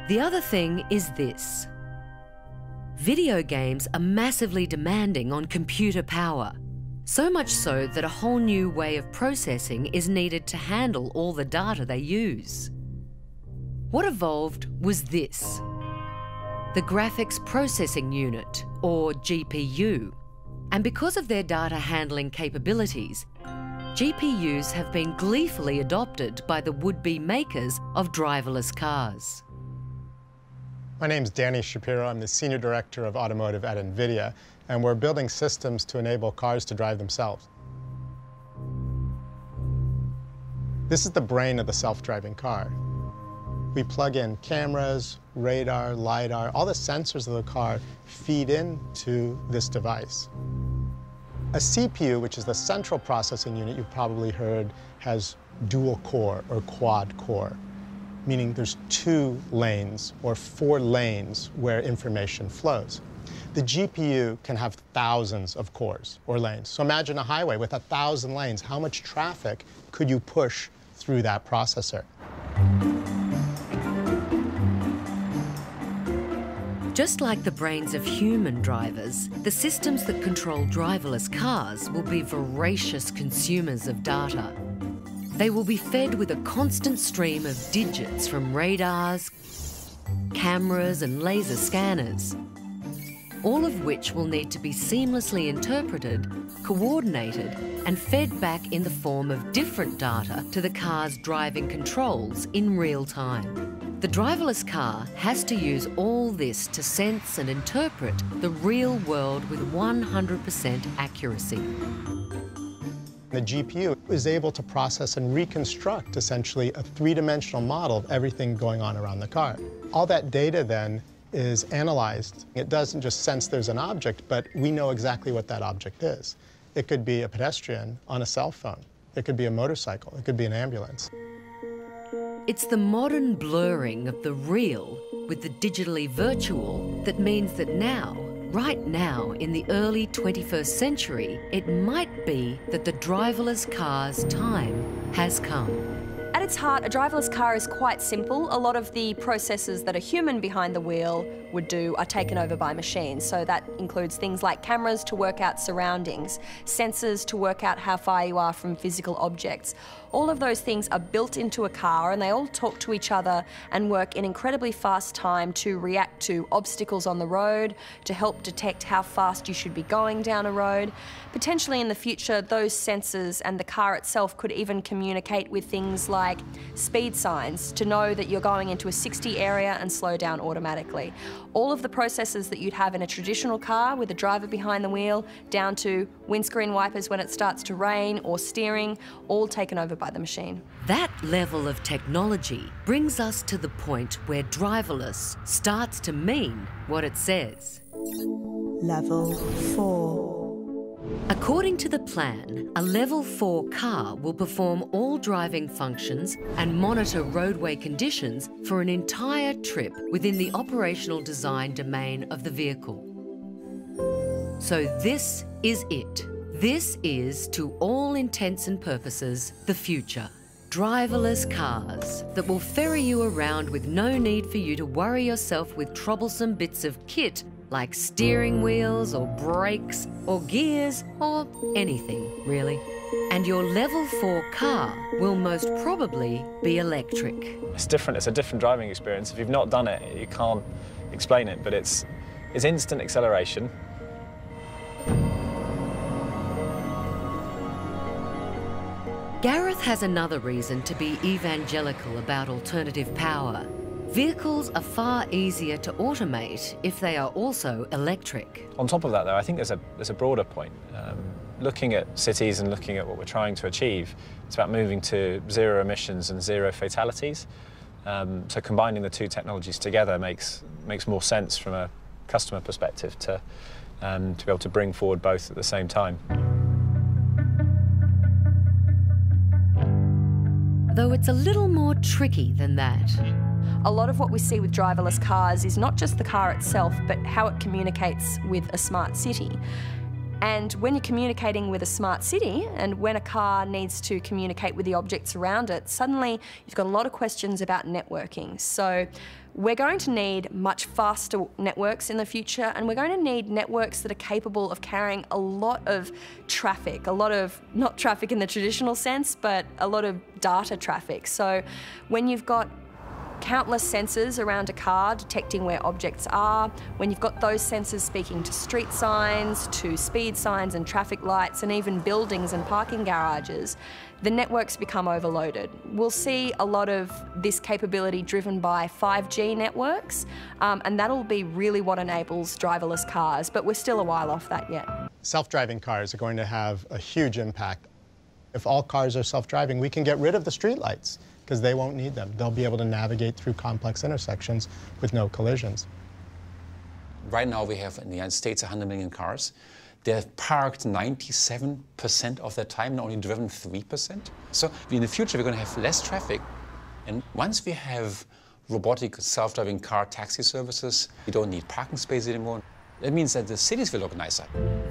The other thing is this. Video games are massively demanding on computer power, so much so that a whole new way of processing is needed to handle all the data they use. What evolved was this: the Graphics Processing Unit, or GPU. And because of their data handling capabilities, GPUs have been gleefully adopted by the would-be makers of driverless cars. My name's Danny Shapiro. I'm the Senior Director of Automotive at NVIDIA, and we're building systems to enable cars to drive themselves. This is the brain of the self-driving car. We plug in cameras, radar, LiDAR, all the sensors of the car feed into this device. A CPU, which is the central processing unit you've probably heard, has dual core or quad core, meaning there's 2 lanes or 4 lanes where information flows. The GPU can have thousands of cores or lanes. So imagine a highway with 1,000 lanes. How much traffic could you push through that processor? Just like the brains of human drivers, the systems that control driverless cars will be voracious consumers of data. They will be fed with a constant stream of digits from radars, cameras and laser scanners, all of which will need to be seamlessly interpreted, coordinated and fed back in the form of different data to the car's driving controls in real time. The driverless car has to use all this to sense and interpret the real world with 100% accuracy. The GPU is able to process and reconstruct essentially a 3-dimensional model of everything going on around the car. All that data then is analyzed. It doesn't just sense there's an object, but we know exactly what that object is. It could be a pedestrian on a cell phone. It could be a motorcycle. It could be an ambulance. It's the modern blurring of the real with the digitally virtual that means that now, right now, in the early 21st century, it might be that the driverless car's time has come. At its heart, a driverless car is quite simple. A lot of the processes that a human behind the wheel would do are taken over by machines. So that includes things like cameras to work out surroundings, sensors to work out how far you are from physical objects. All of those things are built into a car and they all talk to each other and work in incredibly fast time to react to obstacles on the road, to help detect how fast you should be going down a road. Potentially in the future, those sensors and the car itself could even communicate with things like speed signs to know that you're going into a 60 area and slow down automatically. All of the processes that you'd have in a traditional car with a driver behind the wheel, down to windscreen wipers when it starts to rain or steering, all taken over by the machine. That level of technology brings us to the point where driverless starts to mean what it says. Level 4. According to the plan, a Level 4 car will perform all driving functions and monitor roadway conditions for an entire trip within the operational design domain of the vehicle. So this is it. This is, to all intents and purposes, the future. Driverless cars that will ferry you around with no need for you to worry yourself with troublesome bits of kit like steering wheels or brakes or gears or anything, really. And your Level 4 car will most probably be electric. It's different. It's a different driving experience. If you've not done it, you can't explain it, but it's instant acceleration. Gareth has another reason to be evangelical about alternative power. Vehicles are far easier to automate if they are also electric. On top of that, though, I think there's a broader point. Looking at cities and looking at what we're trying to achieve, it's about moving to zero emissions and zero fatalities. So combining the two technologies together makes more sense from a customer perspective to be able to bring forward both at the same time. Though it's a little more tricky than that. A lot of what we see with driverless cars is not just the car itself, but how it communicates with a smart city. And when you're communicating with a smart city, and when a car needs to communicate with the objects around it, suddenly you've got a lot of questions about networking. So we're going to need much faster networks in the future, and we're going to need networks that are capable of carrying a lot of traffic, a lot of, not traffic in the traditional sense, but a lot of data traffic. So when you've got countless sensors around a car detecting where objects are, when you've got those sensors speaking to street signs, to speed signs and traffic lights, and even buildings and parking garages, the networks become overloaded. We'll see a lot of this capability driven by 5G networks, and that'll be really what enables driverless cars, but we're still a while off that yet. Self-driving cars are going to have a huge impact. If all cars are self-driving, we can get rid of the streetlights, because they won't need them. They'll be able to navigate through complex intersections with no collisions. Right now we have in the United States 100 million cars. They're parked 97% of their time and only driven 3%. So in the future we're going to have less traffic. And once we have robotic self-driving car taxi services, we don't need parking space anymore. That means that the cities will look nicer.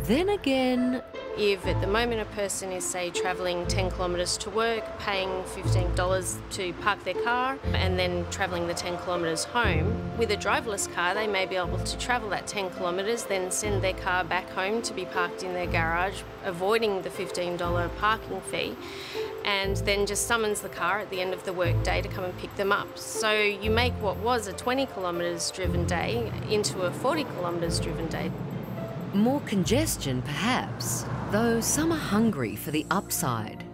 Then again, if at the moment a person is, say, travelling 10 kilometres to work, paying $15 to park their car, and then travelling the 10 kilometres home, with a driverless car they may be able to travel that 10 kilometres, then send their car back home to be parked in their garage, avoiding the $15 parking fee, and then just summons the car at the end of the work day to come and pick them up. So you make what was a 20 kilometres driven day into a 40 kilometres driven day. more congestion perhaps, though some are hungry for the upside.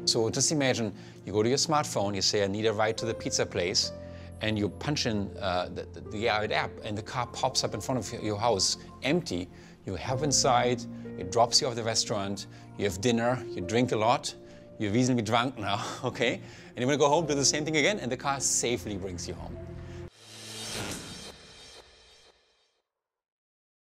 So just imagine you go to your smartphone, you say, I need a ride to the pizza place, and you punch in the app, and the car pops up in front of your house, empty. You hop inside, it drops you off the restaurant, you have dinner, you drink a lot, you're reasonably drunk now, okay? And you want to go home, do the same thing again, and the car safely brings you home.